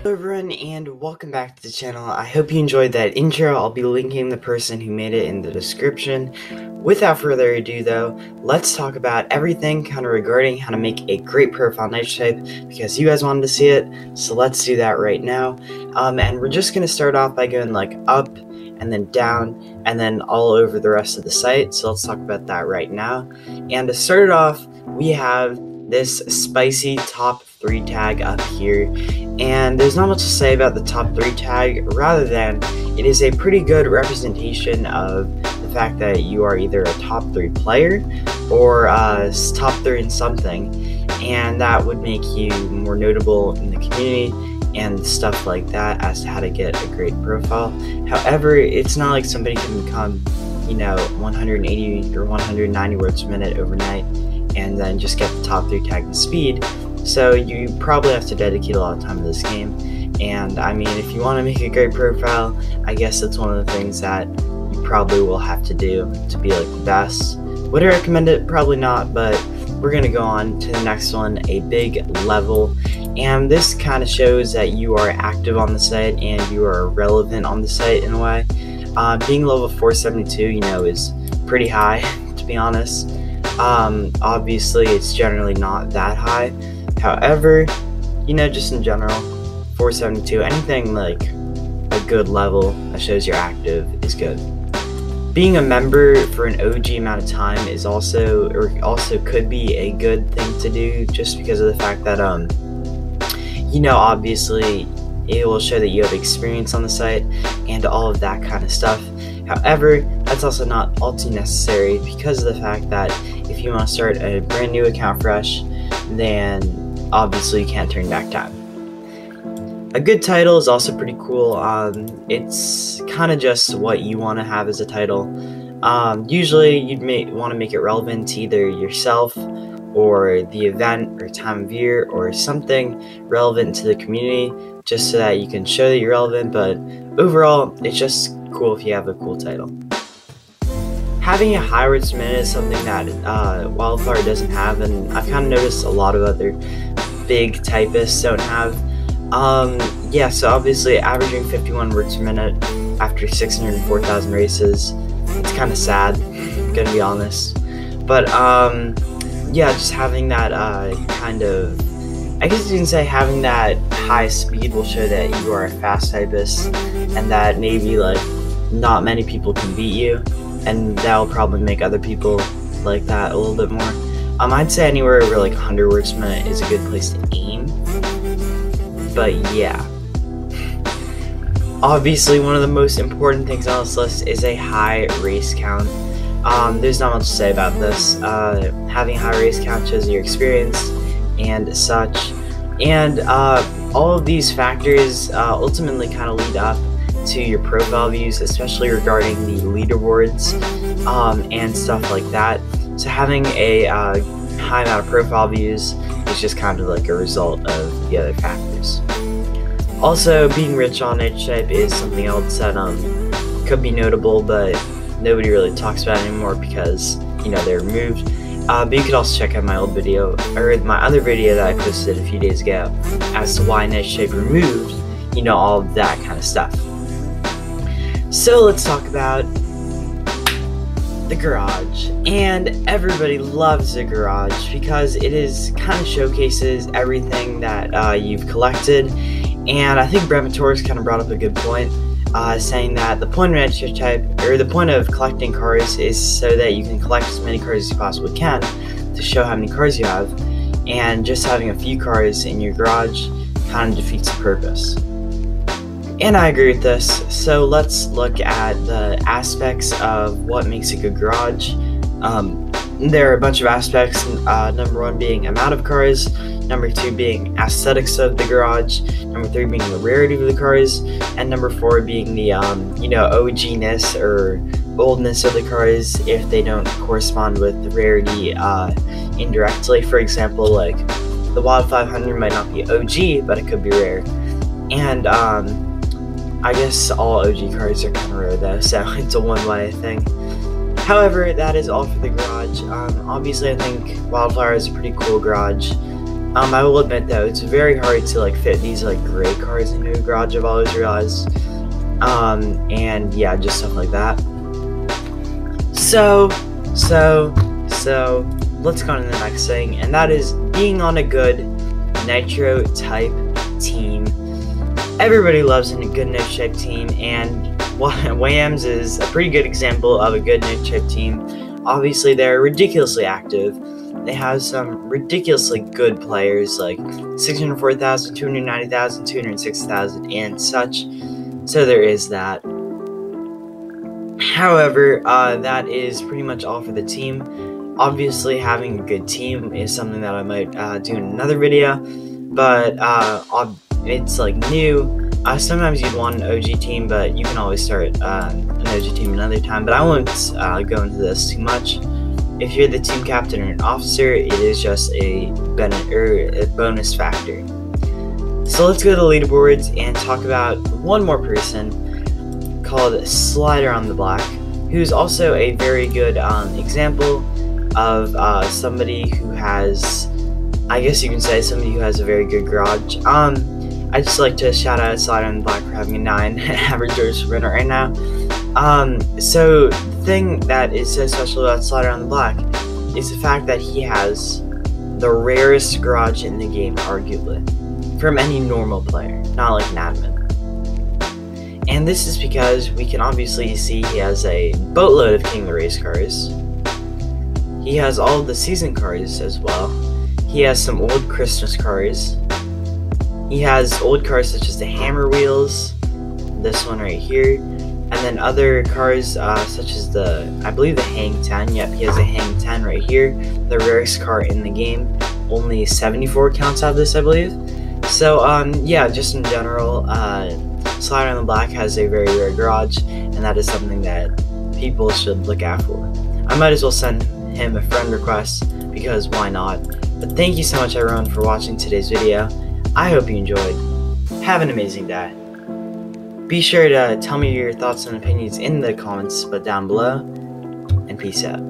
Hello everyone and welcome back to the channel. I hope you enjoyed that intro. I'll be linking the person who made it in the description. Without further ado though, let's talk about everything kind of regarding how to make a great profile niche type because you guys wanted to see it, so let's do that right now. And we're just going to start off by going like up and then down and then all over the rest of the site, so let's talk about that right now. And to start it off, we have this spicy top 3 tag up here, and there's not much to say about the top 3 tag rather than it is a pretty good representation of the fact that you are either a top 3 player or top 3 in something, and that would make you more notable in the community and stuff like that as to how to get a great profile. However, it's not like somebody can become 180 or 190 words per minute overnight and then just get the top 3 tag in speed. So you probably have to dedicate a lot of time to this game, and I mean, if you want to make a great profile, I guess that's one of the things that you probably will have to do to be like the best. Would I recommend it? Probably not, but we're gonna go on to the next one, a big level, and this kind of shows that you are active on the site and you are relevant on the site in a way. Being level 472, is pretty high, to be honest. Obviously it's generally not that high. However, just in general, 472, anything like a good level that shows you're active is good. Being a member for an OG amount of time is also could be a good thing to do, just because of the fact that, obviously it will show that you have experience on the site and all of that kind of stuff. However, that's also not all too necessary because of the fact that if you want to start a brand new account fresh, then obviously you can't turn back time. A good title is also pretty cool. It's kind of just what you want to have as a title. Usually you'd want to make it relevant to either yourself or the event or time of year or something relevant to the community, just so that you can show that you're relevant, but overall it's just cool if you have a cool title. Having a high words per minute is something that Wildfire doesn't have, and I've kind of noticed a lot of other big typists don't have. So obviously averaging 51 words per minute after 604,000 races, it's kind of sad, gonna be honest. But just having that I guess you can say having that high speed will show that you are a fast typist and that maybe not many people can beat you, and that'll probably make other people like that a little bit more. I'd say anywhere over 100 words per minute is a good place to aim. But yeah. Obviously, one of the most important things on this list is a high race count. There's not much to say about this. Having a high race count shows your experience and such. And all of these factors ultimately kind of lead up to your profile views, especially regarding the leaderboards and stuff like that. So having a high amount of profile views is just kind of like a result of the other factors. Also, being rich on niche type is something else that could be notable, but nobody really talks about it anymore because they're removed. But you could also check out my old video, or my other video that I posted a few days ago, as to why niche type removed, all of that kind of stuff. So let's talk about the garage, and everybody loves the garage because it is kind of showcases everything that you've collected. And I think Bremator's kind of brought up a good point, saying that the point of niche type, or the point of collecting cars, is so that you can collect as many cars as you possibly can to show how many cars you have, and just having a few cars in your garage kind of defeats the purpose. And I agree with this, so let's look at the aspects of what makes a good garage. There are a bunch of aspects, number 1 being amount of cars, number 2 being aesthetics of the garage, number 3 being the rarity of the cars, and number 4 being the, OG-ness or oldness of the cars if they don't correspond with the rarity indirectly. For example, the Wild 500 might not be OG, but it could be rare. And I guess all OG cars are kind of rare though, so it's a one-way thing. However, that is all for the garage. Obviously, I think Wildfire is a pretty cool garage. I will admit though, it's very hard to like fit these like gray cars into a garage, I've always realized. And yeah, just stuff like that. So let's go on to the next thing, and that is being on a good Nitro type team. Everybody loves a good Nitro type team, and Whams is a pretty good example of a good Nitro type team. Obviously, they're ridiculously active. They have some ridiculously good players like 604,000, 290,000, 206,000, and such. So there is that. However, that is pretty much all for the team. Obviously, having a good team is something that I might do in another video, but it's like new. Sometimes you'd want an OG team, but you can always start an OG team another time. But I won't go into this too much. If you're the team captain or an officer, it is just a bonus factor. So let's go to the leaderboards and talk about one more person called Slider on the Black, who's also a very good example of somebody who has, I guess you can say, somebody who has a very good garage. I'd just like to shout out Slider on the Black for having a 9 average doors per minute right now. So the thing that is so special about Slider on the Black is the fact that he has the rarest garage in the game, arguably, from any normal player, not like an admin. And this is because we can obviously see he has a boatload of King of the Race cars. He has all of the season cars as well. He has some old Christmas cars. He has old cars such as the Hammer Wheels, this one right here, and then other cars such as I believe the Hang 10. Yep, he has a Hang 10 right here, the rarest car in the game. Only 74 accounts have this, I believe. So yeah, just in general, Slider on the Black has a very rare garage, and that is something that people should look out for. I might as well send him a friend request, because why not? But thank you so much everyone for watching today's video. I hope you enjoyed. Have an amazing day. Be sure to tell me your thoughts and opinions in the comments down below, and peace out.